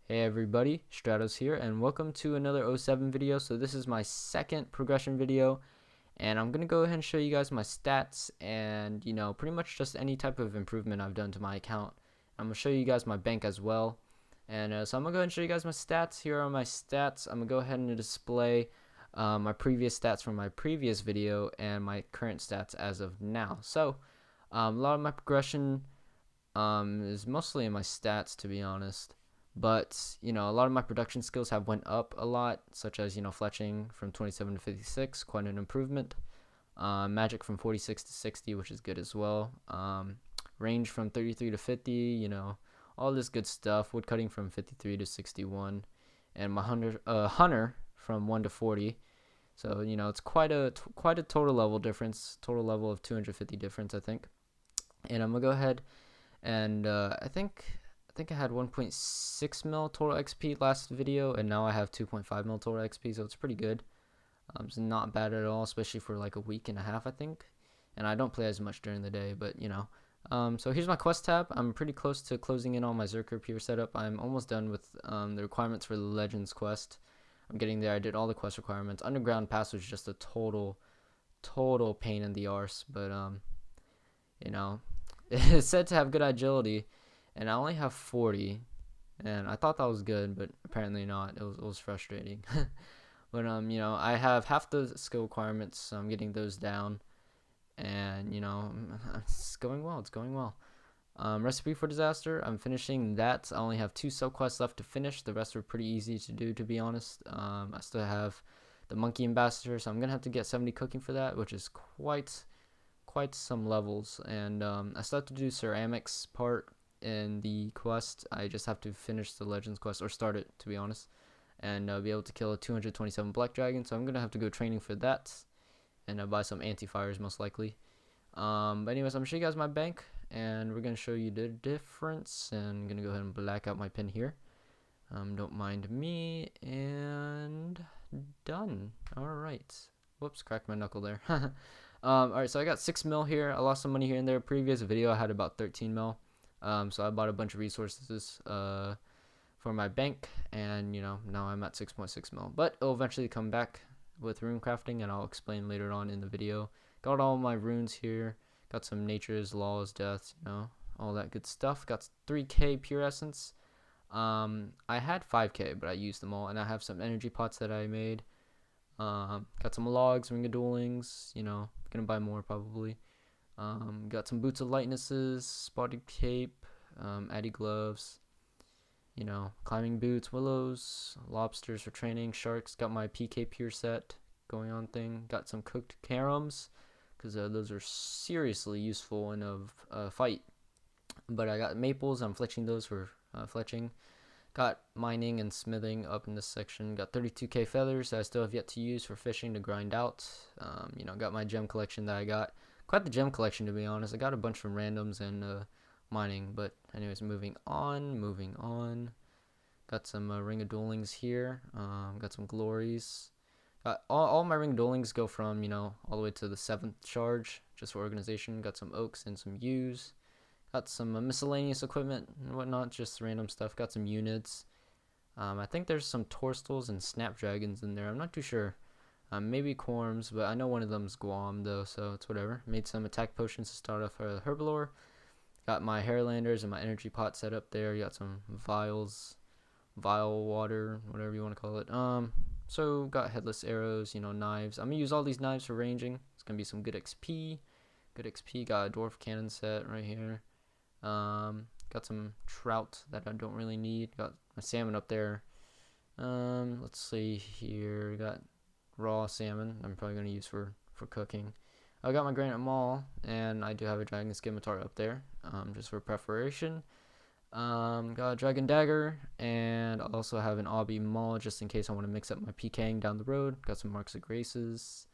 Hey everybody, Stratos here, and welcome to another '07 video. So this is my second progression video, and I'm gonna go ahead and show you guys my stats and pretty much just any type of improvement I've done to my account. I'm gonna show you guys my bank as well, and so I'm gonna go ahead and show you guys my stats. Here are my stats. I'm gonna go ahead and display my previous stats from my previous video and my current stats as of now. So a lot of my progression is mostly in my stats, to be honest. But a lot of my production skills have went up a lot, such as fletching from 27 to 56, quite an improvement. Magic from 46 to 60, which is good as well. Range from 33 to 50, all this good stuff. Woodcutting from 53 to 61, and my hunter from 1 to 40. So it's quite a total level difference, total level of 250 difference, I think. And I'm gonna go ahead and I think I had 1.6 mil total XP last video, and now I have 2.5 mil total XP, so it's pretty good. It's not bad at all, especially for like a week and a half, I think. And I don't play as much during the day, but so here's my quest tab. I'm pretty close to closing in on my Zerker Pier setup. I'm almost done with the requirements for the Legends quest. I'm getting there. I did all the quest requirements. Underground Pass was just a total pain in the arse, but it's said to have good agility, and I only have 40, and I thought that was good, but apparently not. It was frustrating. But I have half the skill requirements, so I'm getting those down, and it's going well. It's going well. Recipe for Disaster, I'm finishing that. I only have 2 subquests left to finish. The rest are pretty easy to do, to be honest. I still have the Monkey Ambassador, so I'm gonna have to get 70 cooking for that, which is quite some levels. And I still have to do ceramics part in the quest. I just have to finish the Legends quest, or start it, to be honest, and be able to kill a 227 black dragon. So I'm gonna have to go training for that, and buy some anti-fires most likely. But anyways, I'm gonna show you guys my bank, and we're gonna show you the difference. And I'm gonna go ahead and black out my pin here. Don't mind me, and done. All right. Whoops, cracked my knuckle there. Alright, so I got 6 mil here. I lost some money here and there. Previous video I had about 13 mil. So I bought a bunch of resources for my bank, and now I'm at 6.6 mil. But it'll eventually come back with rune crafting, and I'll explain later on in the video. Got all my runes here. Got some natures, laws, deaths, all that good stuff. Got 3k pure essence. I had 5k, but I used them all, and I have some energy pots that I made. Got some logs, ring of duelings, gonna buy more probably. Got some boots of lightnesses, spotted cape, addy gloves, climbing boots, willows, lobsters for training, sharks. Got my PK pure set going on thing. Got some cooked carums, because those are seriously useful in a fight. But I got maples. I'm fletching those for fletching. Got mining and smithing up in this section. Got 32k feathers that I still have yet to use for fishing to grind out. Got my gem collection that I got. Quite the gem collection, to be honest. I got a bunch from randoms and mining. But anyways, moving on. Got some ring of duelings here. Got some glories. All my ring of duelings go from all the way to the 7th charge, just for organization. Got some oaks and some yews. Got some miscellaneous equipment and whatnot, just random stuff. Got some units. I think there's some torstals and snapdragons in there. I'm not too sure. Maybe corms, but I know one of them's Guam though, so it's whatever. Made some attack potions to start off the herbalore. Got my hairlanders and my energy pot set up there. Got some vials, vial water, whatever you want to call it. So got headless arrows, knives. I'm gonna use all these knives for ranging. It's gonna be some good XP. Got a dwarf cannon set right here. Got some trout that I don't really need. Got my salmon up there. Let's see here. Got raw salmon. I'm probably gonna use for cooking. I got my granite maul, and I do have a dragon scimitar up there, just for preparation. Got a dragon dagger, and I also have an obby maul just in case I want to mix up my PKing down the road. Got some marks of graces.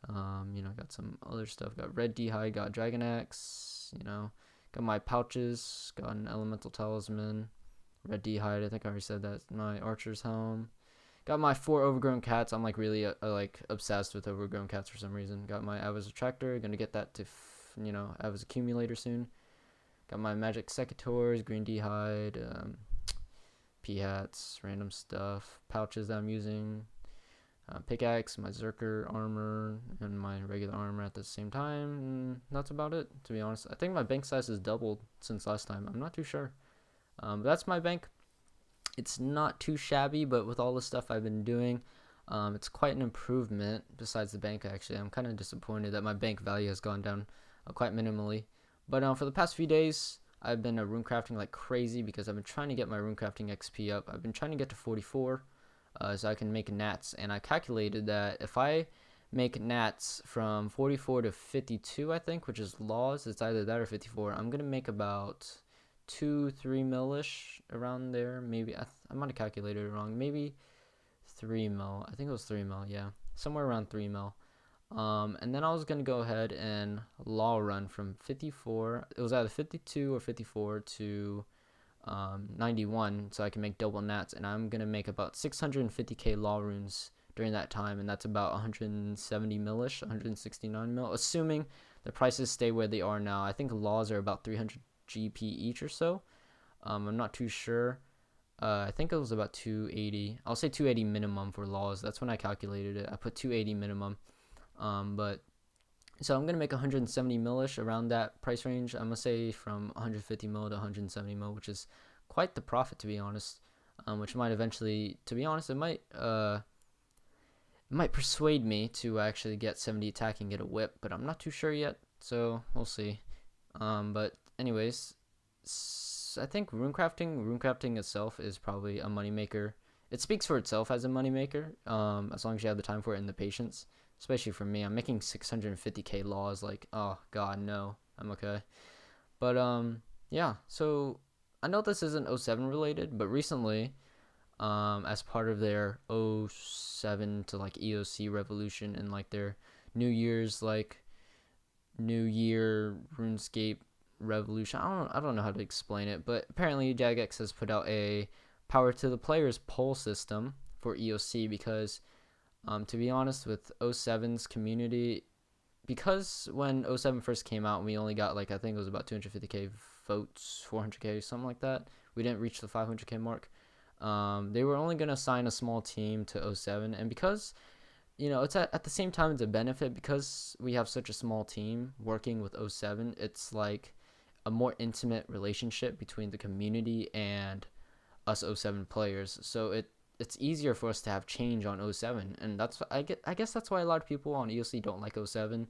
Got some other stuff. Got red d'hide. Got dragon axe. Got my pouches, got an elemental talisman, red d'hide, I think I already said that. My archer's helm. Got my 4 overgrown cats. I'm like really obsessed with overgrown cats for some reason. Got my Ava's attractor, gonna get that to Ava's accumulator soon. Got my magic secateurs, green d'hide, pea hats, random stuff, pouches that I'm using, pickaxe, my Zerker armor, and my regular armor at the same time. That's about it, to be honest. I think my bank size has doubled since last time. I'm not too sure. But that's my bank. It's not too shabby, but with all the stuff I've been doing, it's quite an improvement. Besides the bank, actually, I'm kind of disappointed that my bank value has gone down quite minimally. But for the past few days, I've been rune crafting like crazy because I've been trying to get my rune crafting XP up. I've been trying to get to 44 so I can make gnats, and I calculated that if I make gnats from 44 to 52, I think, which is laws, it's either that or 54, I'm gonna make about 2-3 mil-ish around there. Maybe I might have calculated it wrong. Maybe 3 mil. I think it was 3 mil. Yeah, somewhere around 3 mil. And then I was gonna go ahead and law run from 54. It was either 52 or 54 to 91, so I can make double nats, and I'm gonna make about 650k law runes during that time, and that's about 170 mil-ish, 169 mil, assuming the prices stay where they are now. I think laws are about 300 GP each or so. I'm not too sure. I think it was about 280. I'll say 280 minimum for laws. That's when I calculated it. I put 280 minimum. But so I'm gonna make 170 mil-ish around that price range. I'm gonna say from 150 mil to 170 mil, which is quite the profit, to be honest. Which might eventually, to be honest, it might persuade me to actually get 70 attack and get a whip, but I'm not too sure yet. So we'll see. But anyways, I think runecrafting itself is probably a moneymaker. It speaks for itself as a moneymaker, as long as you have the time for it and the patience. Especially for me, I'm making 650k laws. Like, oh god, no, I'm okay. But yeah. So I know this isn't 07 related, but recently, as part of their 07 to like EOC revolution and like their New Year's like New Year Runescape revolution. I don't know how to explain it, but apparently Jagex has put out a power to the players poll system for EOC because to be honest, with 07's community, because when 07 first came out, we only got like, I think it was about 250k votes, 400k, something like that. We didn't reach the 500k mark. They were only going to assign a small team to 07, and because it's at the same time it's a benefit because we have such a small team working with 07. It's like a more intimate relationship between the community and us 07 players. So it's easier for us to have change on 07, and I guess that's why a lot of people on EOC don't like 07,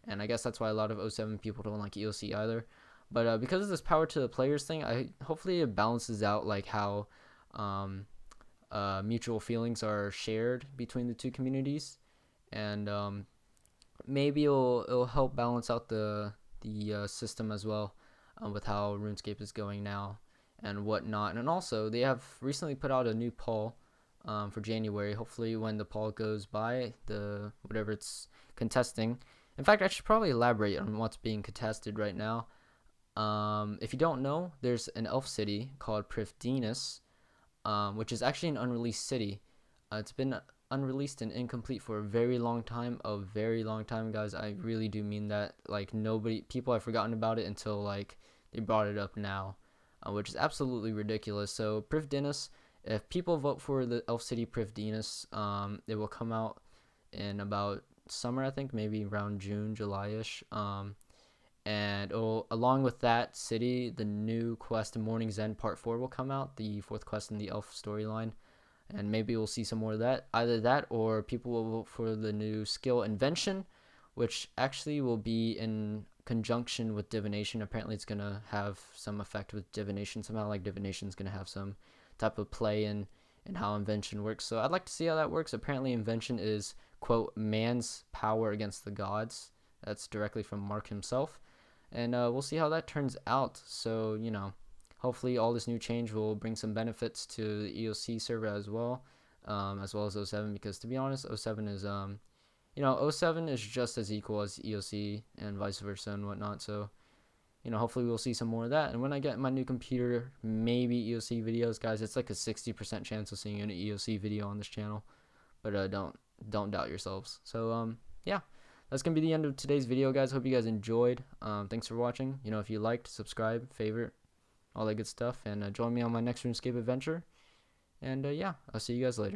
and I guess that's why a lot of 07 people don't like EOC either. But because of this power to the players thing, hopefully it balances out like how mutual feelings are shared between the two communities, and maybe it'll help balance out the system as well, with how RuneScape is going now and whatnot. And also they have recently put out a new poll for January. Hopefully when the poll goes by, the whatever it's contesting. In fact, I should probably elaborate on what's being contested right now. If you don't know, there's an elf city called Prifdinus, which is actually an unreleased city. It's been unreleased and incomplete for a very long time, guys. I really do mean that. Like, people have forgotten about it until like they brought it up now, which is absolutely ridiculous. So Prifdinus, if people vote for the elf city Prifdinus, it will come out in about summer, I think, maybe around June, July-ish. And along with that city, the new quest in Morning's End Part 4 will come out, the fourth quest in the elf storyline, and maybe we'll see some more of that. Either that, or people will vote for the new skill Invention, which actually will be in conjunction with Divination. Apparently it's going to have some effect with Divination somehow, like Divination's going to have some type of play in how Invention works. So I'd like to see how that works. Apparently Invention is, quote, man's power against the gods. That's directly from Mark himself. And we'll see how that turns out. So, hopefully all this new change will bring some benefits to the EOC server as well as 07, because to be honest, 07 is, 07 is just as equal as EOC and vice versa and whatnot. So, hopefully we'll see some more of that. And when I get my new computer, maybe EOC videos, guys. It's like a 60% chance of seeing an EOC video on this channel, but don't doubt yourselves. So yeah, that's gonna be the end of today's video, guys. Hope you guys enjoyed. Thanks for watching. If you liked, subscribe, favorite, all that good stuff, and join me on my next RuneScape adventure. And yeah, I'll see you guys later.